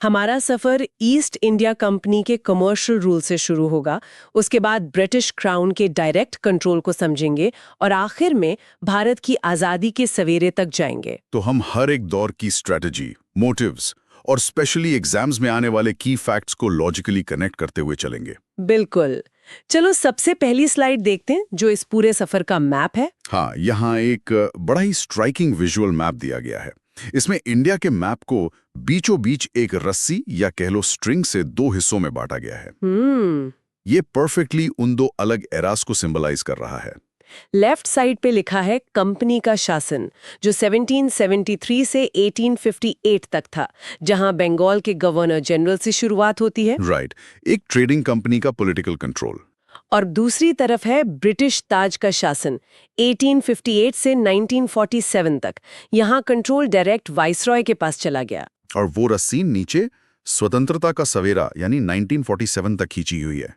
हमारा सफर east India company के commercial rule से शुरू होगा, उसके बाद ब्रिटिश क्राउन के डायरेक्ट कंट्रोल को समझेंगे और आखिर में भारत की आजादी के सवेरे तक जाएंगे। तो हम हर एक दौर की स्ट्रेटजी, मोटिव्स और स्पेशली एग्जाम्स में आने वाले की फैक्ट्स को लॉजिकली कनेक्ट करते हुए चलेंगे। बिल्कुल। चलो सबसे पहली स्लाइड देखते हैं जो इस पूरे सफर का मैप है। हाँ, यहाँ एक बड़ा ही स्ट्राइकिंग विजुअल मैप दिया गया है। इसमें इंडिया के मैप को बीचों बीच एक रस्सी या कह लो स्ट्रिंग से दो हिस्सों में बांटा गया है। ये परफेक्टली उन दो अलग एरास को सिंबलाइज कर रहा है। लेफ्ट साइड पे लिखा है कंपनी का शासन, जो 1773 से 1858 तक था, जहां बंगाल के गवर्नर जनरल से शुरुआत होती है। राइट, एक ट्रेडिंग कंपनी का पॉलिटिकल कंट्रोल। और दूसरी तरफ है ब्रिटिश ताज का शासन, 1858 से 1947 तक। यहाँ कंट्रोल डायरेक्ट वाइसरॉय के पास चला गया। और वो रस्सी नीचे स्वतंत्रता का सवेरा यानी 1947 तक खींची हुई है।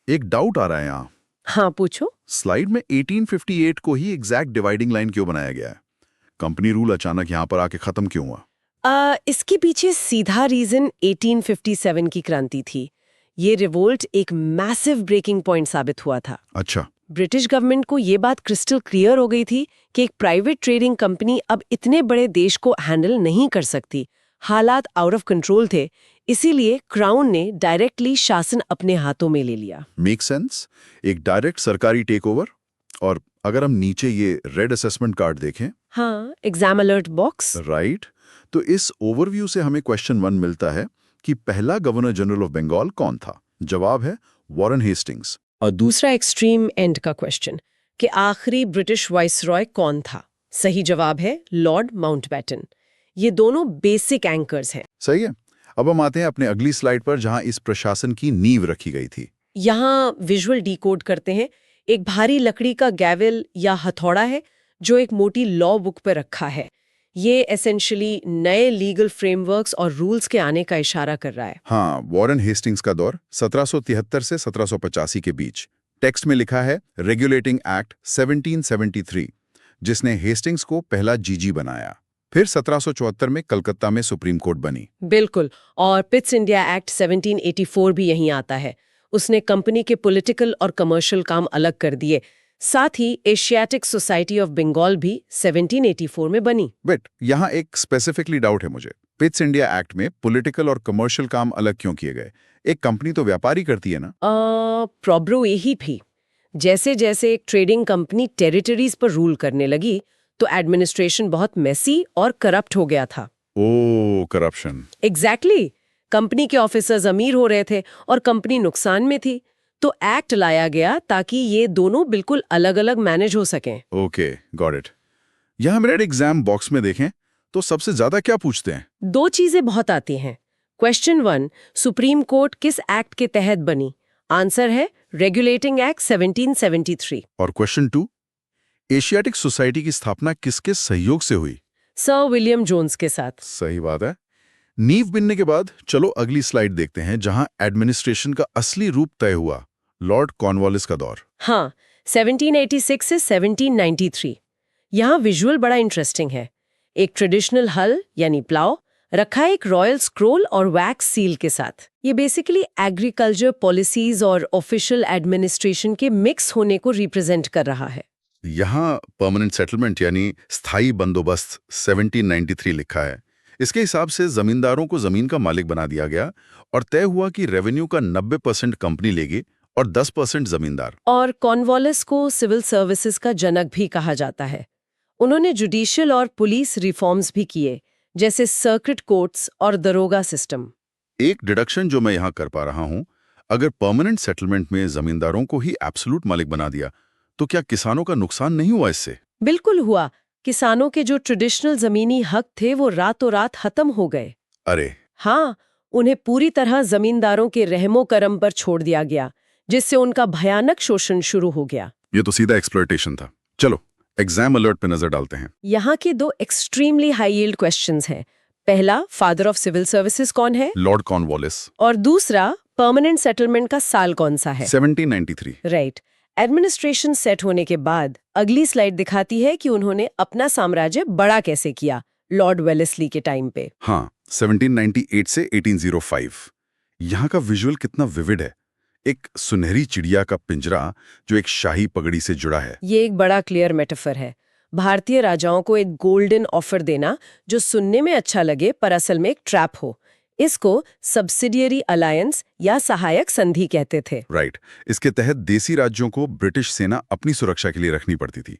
एक डाउट आ रहा है यहाँ। हाँ, पूछो। स्लाइड में 1858 को ही एग्जैक्ट डिवाइडिंग लाइन क्यों बनाया गया है? कंपनी रूल अचानक यहाँ पर आके खत्म क्यों हुआ? इसके पीछे सीधा रीजन 1857 की क्रांति थी। ये रिवोल्ट एक मैसिव ब्रेकिंग पॉइंट साबित हुआ था। अच्छा। ब्रिटिश गवर्नमेंट को ये बात क्रिस्टल क्लियर हो गई थी कि एक प्राइवेट ट्रेडिंग कंपनी अब इतने बड़े देश को हैंडल नहीं कर सकती। हालात आउट ऑफ कंट्रोल थे, इसीलिए क्राउन ने डायरेक्टली शासन अपने हाथों में ले लिया। मेक सेंस, एक डायरेक्ट सरकारी टेक ओवर। और अगर हम नीचे ये रेड असेसमेंट कार्ड देखें, हाँ, एग्जाम अलर्ट बॉक्स। राइट, तो इस ओवरव्यू से हमें क्वेश्चन 1 मिलता है कि पहला गवर्नर जनरल ऑफ बंगाल कौन था? जवाब है वॉरेन हेस्टिंग्स। और दूसरा एक्सट्रीम एंड का क्वेश्चन कि आखिरी ब्रिटिश वाइसरॉय कौन था? सही जवाब है लॉर्ड माउंटबेटन। ये दोनों बेसिक एंकर्स हैं। सही है। अब हम आते हैं अपने अगली स्लाइड पर, जहां इस प्रशासन की नींव रखी गई थी। यहाँ विजुअल डिकोड करते हैं। एक भारी लकड़ी का गैवल या हथौड़ा है जो एक मोटी लॉ बुक पर रखा है। ये एसेंशियली नए लीगल फ्रेमवर्क्स और रूल्स के आने का इशारा कर रहा है। हाँ, वॉरेन हेस्टिंग्स का दौर 1773 से 1785 के बीच। टेक्स्ट में लिखा है रेगुलेटिंग एक्ट 1773, जिसने हेस्टिंग्स को पहला जीजी बनाया। फिर 1774 में कलकत्ता में सुप्रीम कोर्ट बनी। बिल्कुल। और पिट्स इंडिया एक्ट 1784 भी यहीं आता है। उसने कंपनी के पॉलिटिकल और कमर्शियल काम अलग कर दिए। साथ ही एशियाटिक सोसाइटी ऑफ बंगाल भी 1784 में बनी। बट यहाँ एक स्पेसिफिकली डाउट है मुझे। पिट्स इंडिया एक्ट में पॉलिटिकल और कमर्शियल काम अलग क्यों किए गए? एक कंपनी तो व्यापारी करती है ना। प्रॉब्लम यही भी, जैसे जैसे एक ट्रेडिंग कंपनी टेरिटरीज पर रूल करने लगी तो एडमिनिस्ट्रेशन बहुत मेसी और करप्ट हो गया था। ओह, करप्शन। एग्जैक्टली। कंपनी के ऑफिसर्स अमीर हो रहे थे और कंपनी नुकसान में थी, तो एक्ट लाया गया ताकि ये दोनों बिल्कुल अलग अलग मैनेज हो सकें। Okay, got it. यहाँ मेरे एग्जाम बॉक्स में देखें तो सबसे ज्यादा क्या पूछते हैं? दो चीजें बहुत आती हैं। क्वेश्चन 1, सुप्रीम कोर्ट किस एक्ट के तहत बनी? आंसर है रेगुलेटिंग एक्ट 1773। और क्वेश्चन 2, एशियाटिक सोसाइटी की स्थापना किसके सहयोग से हुई? सर विलियम जोन्स के साथ। सही बात है। नींव बिनने के बाद चलो अगली स्लाइड देखते हैं, जहां एडमिनिस्ट्रेशन का असली रूप तय हुआ। लॉर्ड कॉर्नवालिस का दौर। हाँ, 1786 से 1793। यहाँ विजुअल बड़ा इंटरेस्टिंग है। एक ट्रेडिशनल हल यानी प्लाव रखा है एक रॉयल स्क्रोल और वैक्स सील के साथ। ये बेसिकली एग्रीकल्चर पॉलिसीज और ऑफिशियल एडमिनिस्ट्रेशन के मिक्स होने को रिप्रेजेंट कर रहा है। यहाँ परमानेंट सेटलमेंट यानी स्थायी बंदोबस्त 1793 लिखा है। इसके हिसाब से जमींदारों को जमीन का मालिक बना दिया गया और तय हुआ कि रेवेन्यू का 90% कंपनी लेगी और 10% जमींदार। और कॉर्नवालिस को सिविल सर्विसेज का जनक भी कहा जाता है। उन्होंने जुडिशियल और पुलिस रिफॉर्म्स भी किए, जैसे सर्किट कोर्ट्स और दरोगा सिस्टम। एक डिडक्शन जो मैं यहाँ कर पा रहा हूँ, अगर परमानेंट सेटलमेंट में जमींदारों को ही एब्सोल्यूट मालिक बना दिया तो क्या किसानों का नुकसान नहीं हुआ इससे? बिल्कुल हुआ। किसानों के जो ट्रेडिशनल जमीनी हक थे वो रातों रात खत्म हो गए। अरे हाँ, उन्हें पूरी तरह जमींदारों के रहमो करम पर छोड़ दिया गया, जिससे उनका भयानक शोषण शुरू हो गया। ये तो सीधा एक्सप्लॉयटेशन था। चलो एग्जाम अलर्ट पे नजर डालते हैं। यहाँ के दो एक्सट्रीमली हाई यील्ड क्वेश्चंस हैं। पहला, फादर ऑफ सिविल सर्विसेज कौन है? Lord Cornwallis. और दूसरा, परमानेंट सेटलमेंट का साल कौन सा है? 1793। राइट। एडमिनिस्ट्रेशन सेट होने के बाद अगली स्लाइड दिखाती है कि उन्होंने अपना साम्राज्य बड़ा कैसे किया लॉर्ड वेलेस्ली के टाइम पे। हाँ, 1798 से 1805। यहाँ का विजुअल कितना विविड है। एक सुनहरी चिड़िया का पिंजरा जो एक शाही पगड़ी से जुड़ा है। ये एक बड़ा क्लियर मेटाफर है। भारतीय राजाओं को एक गोल्डन ऑफर देना जो सुनने में अच्छा लगे पर असल में एक ट्रैप हो। इसको सब्सिडियरी अलायंस या सहायक संधि कहते थे। राइट। इसके तहत देसी राज्यों को ब्रिटिश सेना अपनी सुरक्षा के लिए रखनी पड़ती थी।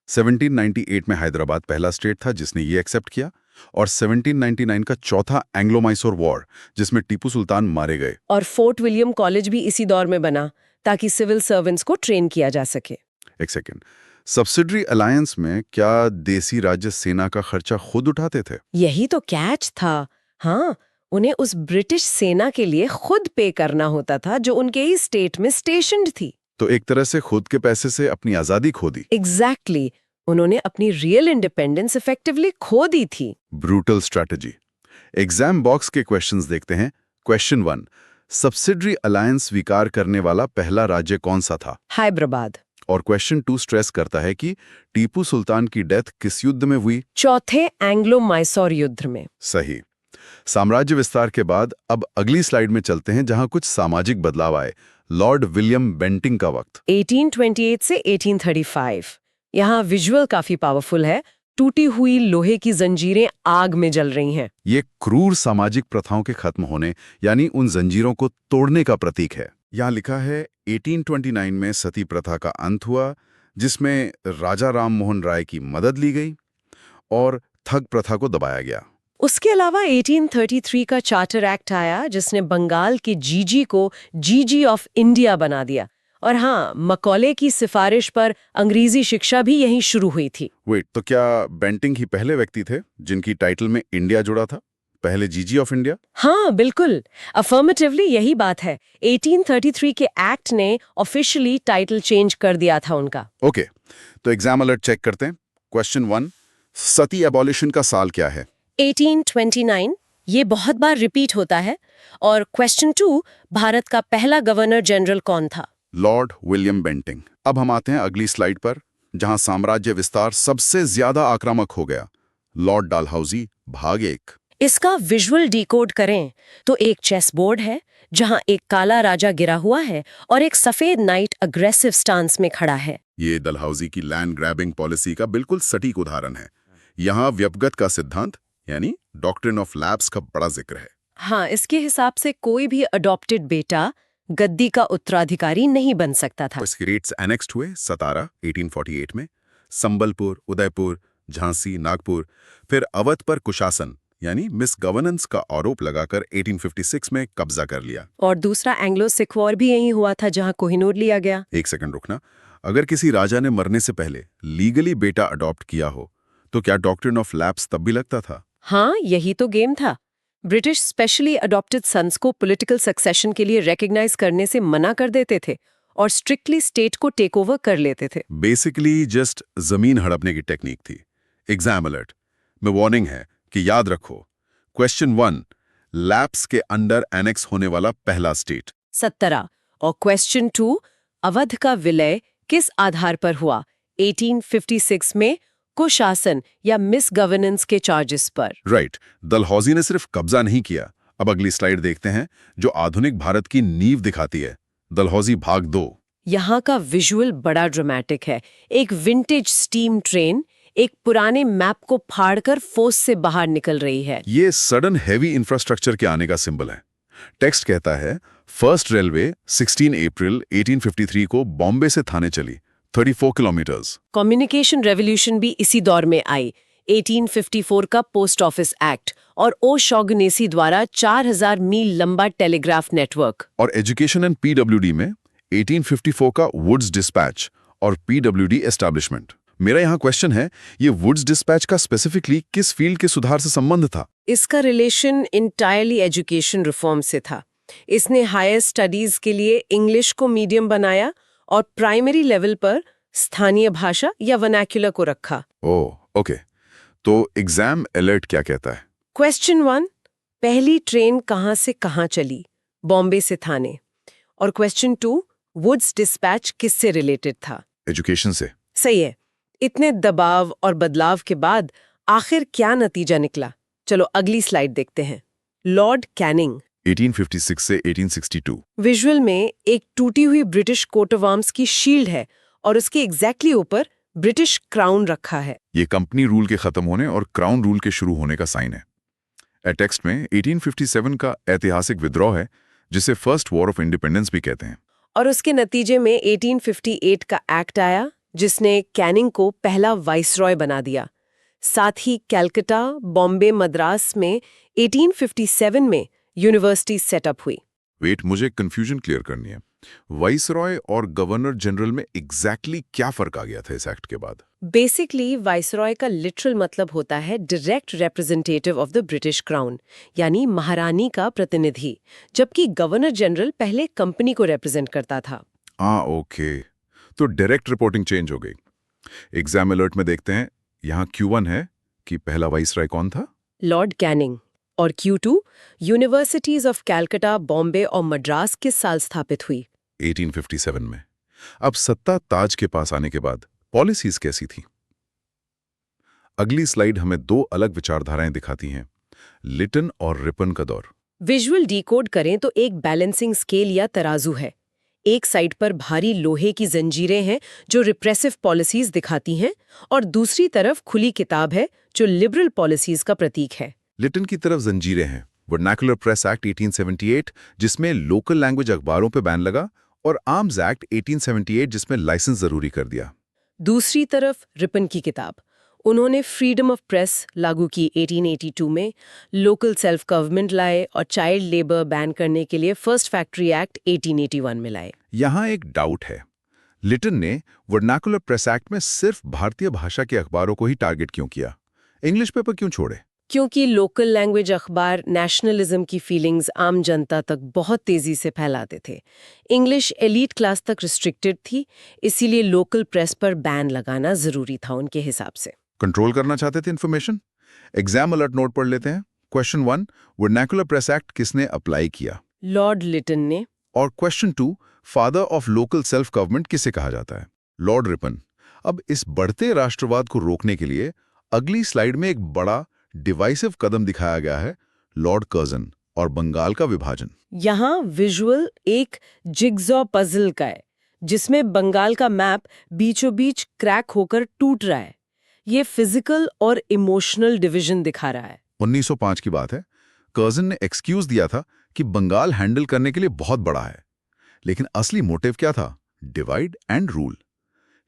1798 में हैदराबाद पहला स्टेट था जिसने ये एक्सेप्ट किया, और 1799 का चौथा एंग्लो-मैसूर वॉर जिसमें टीपू सुल्तान मारे गए। और फोर्ट विलियम कॉलेज भी इसी दौर में बना ताकि सिविल सर्वेंट्स को ट्रेन किया जा सके। एक सेकेंड, सब्सिडरी अलायंस में क्या देसी राज्य सेना का खर्चा खुद उठाते थे? यही तो कैच था। हाँ, उन्हें उस ब्रिटिश सेना के लिए खुद पे करना होता था जो उनके ही स्टेट में स्टेशन्ड थी। तो एक तरह से खुद के पैसे से अपनी आजादी खो दी। एग्जैक्टली, उन्होंने अपनी रियल इंडिपेंडेंस इफेक्टिवली खो दी थी। Brutal strategy. एग्जाम बॉक्स के क्वेश्चंस देखते हैं। क्वेश्चन 1, सब्सिडरी अलायंस स्वीकार करने वाला पहला राज्य कौन सा था? हैदराबाद। और क्वेश्चन 2 स्ट्रेस करता है कि टीपू सुल्तान की डेथ किस युद्ध में हुई? चौथे एंग्लो मैसूर युद्ध में। सही। साम्राज्य विस्तार के बाद अब अगली स्लाइड में चलते हैं जहां कुछ सामाजिक बदलाव आए। लॉर्ड विलियम बेंटिंग का वक्त 1828 से 1835। यहाँ विजुअल काफी पावरफुल है। टूटी हुई लोहे की जंजीरें आग में जल रही हैं। ये क्रूर सामाजिक प्रथाओं के खत्म होने यानी उन जंजीरों को तोड़ने का प्रतीक है। यहाँ लिखा है 1829 में सती प्रथा का अंत हुआ जिसमें राजा राम मोहन राय की मदद ली गई और ठग प्रथा को दबाया गया। उसके अलावा 1833 का चार्टर एक्ट आया जिसने बंगाल के जीजी को जीजी ऑफ इंडिया बना दिया। और हाँ, मकौले की सिफारिश पर अंग्रेजी शिक्षा भी यहीं शुरू हुई थी। वेट, तो क्या बेंटिंग ही पहले व्यक्ति थे जिनकी टाइटल में इंडिया जुड़ा था? पहले जीजी ऑफ इंडिया? हाँ बिल्कुल, अफर्मेटिवली यही बात है। 1833 के एक्ट ने ऑफिशियली टाइटल चेंज कर दिया था उनका। ओके, तो एग्जाम अलर्ट चेक करते हैं। क्वेश्चन 1, सती एबॉलिशन का साल क्या है? 1829, ये बहुत बार रिपीट होता है। और क्वेश्चन 2, भारत का पहला गवर्नर जनरल कौन था? Lord William Bentinck. अब हम आते हैं अगली स्लाइड पर जहां साम्राज्य विस्तार सबसे ज्यादा आक्रामक हो गया। लॉर्ड डालहौजी, भाग 1। इसका विजुअल डिकोड करें तो एक चेस बोर्ड है जहां एक काला राजा गिरा हुआ है और एक सफेद नाइट अग्रेसिव स्टांस में खड़ा है। ये डलहौजी की लैंड ग्रैबिंग पॉलिसी का बिल्कुल सटीक उदाहरण है। यहाँ व्यपगत का सिद्धांत यानी डॉक्ट्रिन ऑफ लैप्स का बड़ा जिक्र है। हाँ, इसके हिसाब से कोई भी अडॉप्टेड बेटा गद्दी का उत्तराधिकारी नहीं बन सकता था। इसके रेट्स एनेक्स्ड हुए सतारा 1848 में, संबलपुर, उदयपुर, झांसी, नागपुर, फिर अवध पर कुशासन यानी मिस गवर्नेंस का आरोप लगाकर 1856 में कब्जा कर लिया। और दूसरा एंग्लो सिख वॉर भी यही हुआ था जहां कोहिनूर लिया गया। एक सेकंड रुकना, अगर किसी राजा ने मरने से पहले लीगली बेटा अडॉप्ट किया हो तो क्या डॉक्ट्रिन ऑफ लैप्स तब भी लगता था? हाँ, यही तो गेम था। ब्रिटिश स्पेशली अडॉप्टेड सन्स को पॉलिटिकल सक्सेशन के लिए रिकॉग्नाइज करने से मना कर देते थे और स्ट्रिक्टली स्टेट को टेक ओवर कर लेते थे। बेसिकली जस्ट जमीन हड़पने की टेक्निक थी। एग्जाम अलर्ट में वार्निंग है कि याद रखो, क्वेश्चन 1, लैप्स के अंडर एनेक्स होने वाला पहला स्टेट 17। और क्वेश्चन 2, अवध का विलय किस आधार पर हुआ? 1856 में कुशासन या मिस गवर्नेंस के चार्जेस पर। राइट। डलहौजी ने सिर्फ कब्जा नहीं किया। अब अगली स्लाइड देखते हैं जो आधुनिक भारत की नींव दिखाती है। डलहौजी भाग 2। यहाँ का विजुअल बड़ा ड्रामेटिक है। एक विंटेज स्टीम ट्रेन एक पुराने मैप को फाड़कर फोर्स से बाहर निकल रही है। ये सडन हैवी इंफ्रास्ट्रक्चर के आने का सिंबल है। टेक्स्ट कहता है, फर्स्ट रेलवे 16 अप्रैल 1853 को बॉम्बे से थाने चली, 34 किलोमीटर्स। कम्युनिकेशन रेवोल्यूशन भी इसी दौर में आई। 1854 का पोस्ट ऑफिस एक्ट और ओ शॉगनेसी द्वारा 4000 मील लंबा टेलीग्राफ नेटवर्क। और एजुकेशन एंड पीडब्ल्यूडी में 1854 का वुड्स डिस्पैच और पीडब्ल्यूडी एस्टैब्लिशमेंट। मेरा यहाँ क्वेश्चन है, ये वुड्स डिस्पैच का स्पेसिफिकली किस फील्ड के सुधार से संबंध था? इसका रिलेशन इंटायरली एजुकेशन रिफॉर्म से था। इसने हायर स्टडीज के लिए इंग्लिश को मीडियम बनाया और प्राइमरी लेवल पर स्थानीय भाषा या वर्नाक्युलर को रखा। ओह, ओके। तो एग्जाम अलर्ट क्या कहता है? क्वेश्चन 1, पहली ट्रेन कहाँ से कहाँ चली? बॉम्बे से थाने। और क्वेश्चन 2, वुड्स डिस्पैच किससे रिलेटेड था? एजुकेशन से। सही है। इतने दबाव और बदलाव के बाद आखिर क्या नतीजा निकला? चलो अगली स्लाइड देखते हैं। Lord Canning. 1856 से 1862। विजुअल में एक टूटी हुई ब्रिटिश कोट ऑफ आर्म्स की शील्ड है और उसके एग्जैक्टली ऊपर ब्रिटिश क्राउन रखा है। ये कंपनी रूल के खत्म होने और क्राउन रूल के शुरू होने का साइन है। टेक्स्ट में 1857 का ऐतिहासिक विद्रोह है, जिसे फर्स्ट वॉर ऑफ इंडिपेंडेंस भी कहते हैं। और उसके नतीजे में 1858 का एक्ट आया, जिसने कैनिंग को पहला वाइसरॉय बना दिया। साथ ही कलकत्ता, बॉम्बे, मद्रास में 1857 में यूनिवर्सिटी सेटअप हुई। वेट, मुझे कंफ्यूजन क्लियर करनी है। वाइसरॉय और गवर्नर जनरल में एग्जैक्टली क्या फर्क आ गया था इस एक्ट के बाद? बेसिकली वाइसरॉय का लिटरल मतलब होता है direct representative of the British crown, यानी महारानी का प्रतिनिधि, जबकि गवर्नर जनरल पहले कंपनी को रिप्रेजेंट करता था। ओके, तो डायरेक्ट रिपोर्टिंग चेंज हो गई। एग्जाम अलर्ट में देखते हैं, यहाँ Q1 है कि पहला वाइसरॉय कौन था? Lord Canning. और Q2 universities of Calcutta, Bombay और मद्रास किस साल स्थापित हुई? 1857 में। अब सत्ता ताज के पास आने के बाद पॉलिसीज कैसी थी? अगली स्लाइड हमें दो अलग विचारधाराएं दिखाती हैं, लिटन और रिपन का दौर। विजुअल डिकोड करें तो एक बैलेंसिंग स्केल या तराजू है। एक साइड पर भारी लोहे की जंजीरें हैं जो रिप्रेसिव पॉलिसीज दिखाती हैं, और दूसरी तरफ खुली किताब है जो लिबरल पॉलिसीज का प्रतीक है। लिटन की तरफ जंजीरें हैं, वर्नाकुलर प्रेस एक्ट 1878 जिसमें लोकल लैंग्वेज अखबारों पे बैन लगा, और आर्म्स एक्ट 1878 जिसमें लाइसेंस जरूरी कर दिया। दूसरी तरफ रिपन की किताब, उन्होंने फ्रीडम ऑफ प्रेस लागू की 1882 में, लोकल सेल्फ गवर्नमेंट लाए और चाइल्ड लेबर बैन करने के लिए फर्स्ट फैक्ट्री एक्ट 1881 में लाए। यहाँ एक डाउट है, लिटन ने वर्नाकुलर प्रेस एक्ट में सिर्फ भारतीय भाषा के अखबारों को ही टारगेट क्यों किया? इंग्लिश पेपर क्यों छोड़े? क्योंकि लोकल लैंग्वेज अखबार नेशनलिज्म की फीलिंग्स आम जनता तक बहुत तेजी से फैलाते थे। इंग्लिश एलीट क्लास तक रिस्ट्रिक्टेड थी, इसीलिए लोकल प्रेस पर बैन लगाना जरूरी था उनके हिसाब से। कंट्रोल करना चाहते थे इन्फॉर्मेशन। एग्जाम अलर्ट नोट पढ़ लेते हैं। क्वेश्चन 1, वर्नाकुलर प्रेस एक्ट किसने अप्लाई किया? लॉर्ड लिटन ने। और question 2, father of local self government किसे कहा जाता है? Lord Ripon. अब इस बढ़ते राष्ट्रवाद को रोकने के लिए अगली स्लाइड में एक बड़ा डिवाइसिव कदम दिखाया गया है, लॉर्ड कर्जन और बंगाल का विभाजन। यहाँ विजुअल एक जिगजॉ पजल का है, जिसमें बंगाल का मैप बीचों बीच क्रैक होकर टूट रहा है। ये फिजिकल और इमोशनल डिवीजन दिखा रहा है। 1905 की बात है। कर्जन ने एक्सक्यूज दिया था कि बंगाल हैंडल करने के लिए बहुत बड़ा है, लेकिन असली मोटिव क्या था? Divide and rule,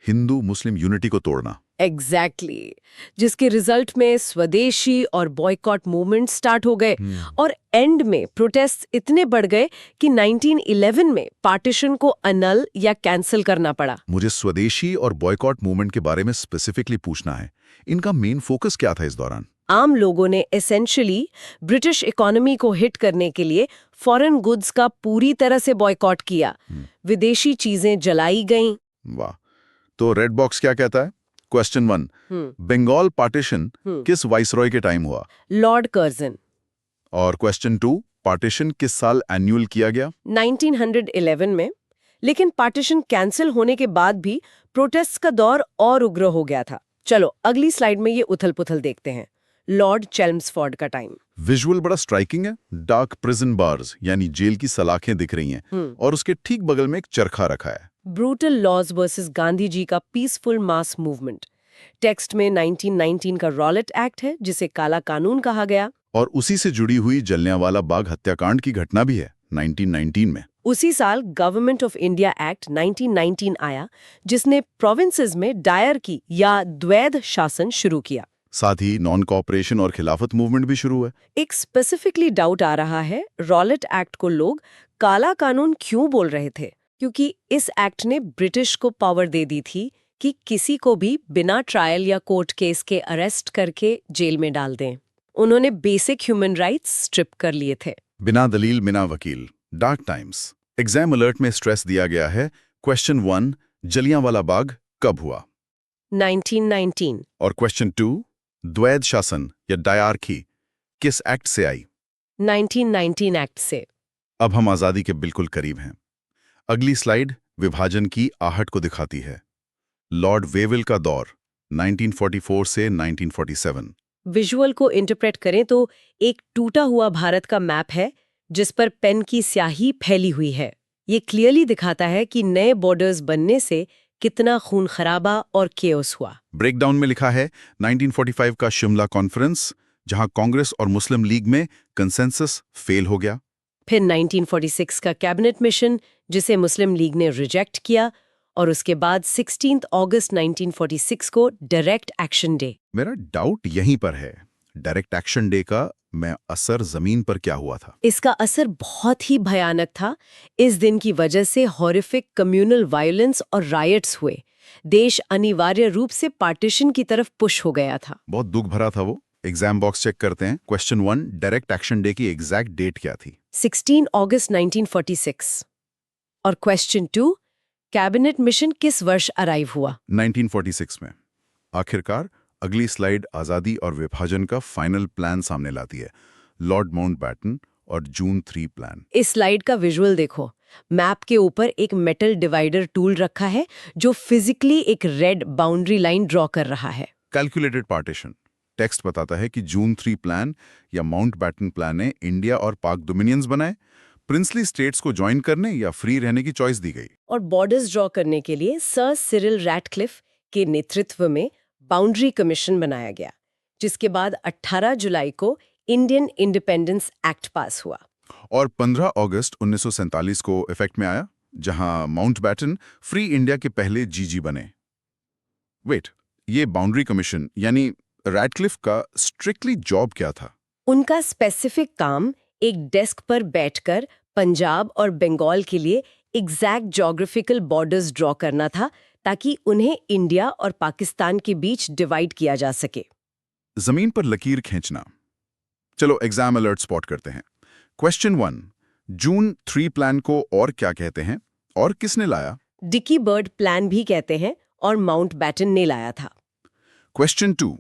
Hindu Muslim unity को तोड़ना। एग्जैक्टली जिसके रिजल्ट में स्वदेशी और बॉयकॉट मूवमेंट स्टार्ट हो गए, और एंड में प्रोटेस्ट इतने बढ़ गए कि 1911 में पार्टीशन को अनल या कैंसिल करना पड़ा। मुझे स्वदेशी और बॉयकॉट मूवमेंट के बारे में स्पेसिफिकली पूछना है। इनका मेन फोकस क्या था इस दौरान? आम लोगों ने एसेंशियली ब्रिटिश इकोनॉमी को हिट करने के लिए फॉरेन गुड्स का पूरी तरह से बॉयकॉट किया। विदेशी चीजें जलाई गईं। वाह, तो रेड बॉक्स क्या कहता है? क्वेश्चन 1, बंगाल पार्टीशन किस वाइसरॉय के टाइम हुआ? Lord Curzon. और क्वेश्चन 2, पार्टीशन किस साल एन्युअल किया गया? 1911 में। लेकिन पार्टीशन कैंसिल होने के बाद भी प्रोटेस्ट का दौर और उग्र हो गया था। चलो अगली स्लाइड में ये उथल-पुथल देखते हैं। लॉर्ड चेल्मस्फोर्ड का टाइम। विजुअल बड़ा स्ट्राइकिंग है। डार्क प्रिजन बार्स यानी जेल की सलाखें दिख रही हैं, और उसके ठीक बगल में एक चरखा रखा है। Brutal laws versus Gandhi ji का पीसफुल मास मूवमेंट। टेक्स्ट में 1919 का रॉलेट एक्ट है, जिसे काला कानून कहा गया। और उसी से जुड़ी हुई जलियांवाला बाग हत्याकांड की घटना भी है 1919 में। उसी साल गवर्नमेंट ऑफ इंडिया एक्ट 1919 आया, जिसने प्रोविंसेस में दायर की या द्वैध शासन शुरू किया। साथ ही नॉन कॉपरेशन और खिलाफत मूवमेंट भी शुरू है। एक स्पेसिफिकली डाउट आ रहा है, रॉलेट एक्ट को लोग काला कानून क्यों बोल रहे थे? क्योंकि इस एक्ट ने ब्रिटिश को पावर दे दी थी कि किसी को भी बिना ट्रायल या कोर्ट केस के अरेस्ट करके जेल में डाल दें। उन्होंने बेसिक ह्यूमन राइट्स स्ट्रिप कर लिए थे। बिना दलील बिना वकील। Dark times. एग्जाम अलर्ट में स्ट्रेस दिया गया है। क्वेश्चन 1, जलियांवाला बाग कब हुआ? 1919। और क्वेश्चन 2, द्वैध शासन या डायरकी किस एक्ट से आई? 1919 एक्ट से। अब हम आजादी के बिल्कुल करीब हैं। अगली स्लाइड विभाजन की आहट को दिखाती है। लॉर्ड वेविल का दौर 1944 से 1947। विजुअल को इंटरप्रेट करें तो एक टूटा हुआ भारत का मैप है जिस पर पेन की स्याही फैली हुई है। ये क्लियरली दिखाता है कि नए बॉर्डर्स बनने से कितना खून खराबा और केओस हुआ। ब्रेकडाउन में लिखा है 1945 का शिमला कॉन्फ्रेंस, जहां कांग्रेस और मुस्लिम लीग में कंसेंसस फेल हो गया। फिर 1946 का कैबिनेट मिशन जिसे मुस्लिम लीग ने रिजेक्ट किया, और उसके बाद 16 अगस्त 1946 को डायरेक्ट एक्शन डे। मेरा डाउट यहीं पर है, डायरेक्ट एक्शन डे का मैं असर जमीन पर क्या हुआ था? इसका असर बहुत ही भयानक था। इस दिन की वजह से हॉरिफिक कम्युनल वायलेंस और रायट्स हुए। देश अनिवार्य रूप से पार्टीशन की तरफ पुश हो गया था। बहुत दुख भरा था वो। एग्जाम बॉक्स चेक करते हैं। क्वेश्चन 1, डायरेक्ट एक्शन डे की एग्जैक्ट डेट क्या थी? 16 अगस्त 1946। और क्वेश्चन 2, कैबिनेट मिशन किस वर्ष अराइव हुआ? 1946 में। आखिरकार अगली स्लाइड आज़ादी और विभाजन का फाइनल प्लान सामने लाती है, लॉर्ड माउंटबैटन और जून 3 प्लान। इस स्लाइड का विजुअल देखो। मैप के ऊपर एक मेटल डिवाइडर टूल रखा है जो फिजिकली एक रेड बाउंड्री लाइन ड्रॉ कर रहा है। Calculated partition. टेक्स्ट बताता है कि जून 3 प्लान या माउंटबैटन प्लान ने इंडिया और पाक डोमिनियंस बनाए, प्रिंसली स्टेट्स को ज्वाइन करने या फ्री रहने की चॉइस दी गई। और बॉर्डर्स ड्रॉ करने के लिए सर सिरिल रैटक्लिफ के नेतृत्व में बाउंड्री कमीशन बनाया गया, जिसके बाद 18 जुलाई को इंडियन इंडिपेंडेंस एक्ट पास हुआ। और 15 अगस्त 1947 को इफेक्ट में आया, जहां माउंटबैटन फ्री इंडिया के पहले जीजी बने। वेट, ये बाउंड्री कमीशन यानी रैटक्लिफ का स्ट्रिक्टली जॉब क्या था? उनका स्पेसिफिक काम एक डेस्क पर बैठकर पंजाब और बंगाल के लिए एग्जैक्ट ज्योग्राफिकल बॉर्डर्स ड्रॉ करना था, ताकि उन्हें इंडिया और पाकिस्तान के बीच डिवाइड किया जा सके। जमीन पर लकीर खींचना। चलो एग्जाम अलर्ट स्पॉट करते हैं। क्वेश्चन 1, जून 3 प्लान को और क्या कहते हैं और किसने लाया? डिकी बर्ड प्लान भी कहते हैं और माउंटबैटन ने लाया था। क्वेश्चन 2,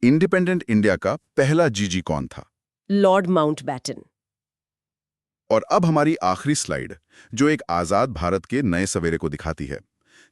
इंडिपेंडेंट इंडिया का पहला जीजी कौन था? Lord Mountbatten. और अब हमारी आखिरी स्लाइड, जो एक आजाद भारत के नए सवेरे को दिखाती है।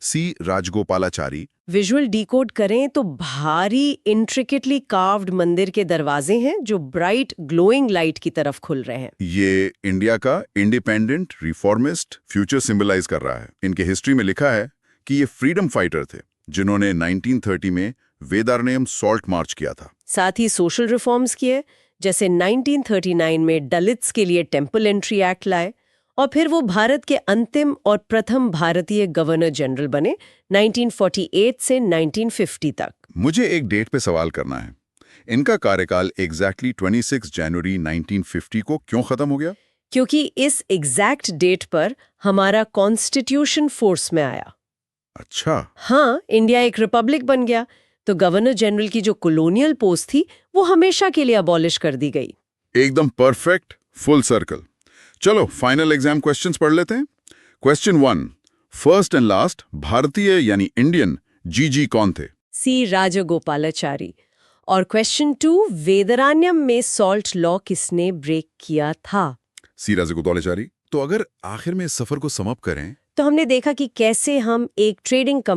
सी राजगोपालाचारी। विजुअल डिकोड करें तो भारी इंट्रिकेटली कार्व्ड मंदिर के दरवाजे हैं जो ब्राइट ग्लोइंग लाइट की तरफ खुल रहे हैं। ये इंडिया का इंडिपेंडेंट रिफॉर्मिस्ट फ्यूचर सिंबलाइज कर रहा है। इनके हिस्ट्री में लिखा है कि ये फ्रीडम फाइटर थे जिन्होंने 1930 में वेदारण्यम सॉल्ट मार्च किया था। साथ ही सोशल रिफॉर्म्स किए, जैसे 1939 में दलित्स के लिए टेम्पल एंट्री एक्ट लाए, और फिर वो भारत के अंतिम और प्रथम भारतीय गवर्नर जनरल बने 1948 से 1950 तक। मुझे एक डेट पे सवाल करना है, इनका कार्यकाल एग्जैक्टली 26 जनवरी 1950 को क्यों खत्म हो गया? क्योंकि इस एग्जैक्ट डेट पर हमारा कॉन्स्टिट्यूशन फोर्स में आया। अच्छा। हाँ, इंडिया एक रिपब्लिक बन गया, तो गवर्नर जनरल की जो कॉलोनियल पोस्ट थी वो हमेशा के लिए अबॉलिश कर दी गई। एकदम परफेक्ट, फुल सर्कल। चलो फाइनल एग्जाम क्वेश्चंस पढ़ लेते हैं। क्वेश्चन 1, फर्स्ट एंड लास्ट भारतीय यानी इंडियन जीजी कौन थे? सी राजगोपालाचारी। और क्वेश्चन 2, वेदारण्यम में सॉल्ट लॉ किसने ब्रेक किया था? सी राजगोपालाचारी। तो अगर आखिर में इस सफर को सम अप करें तो हमने देखा कि कैसे हम एक ट्रेडिंग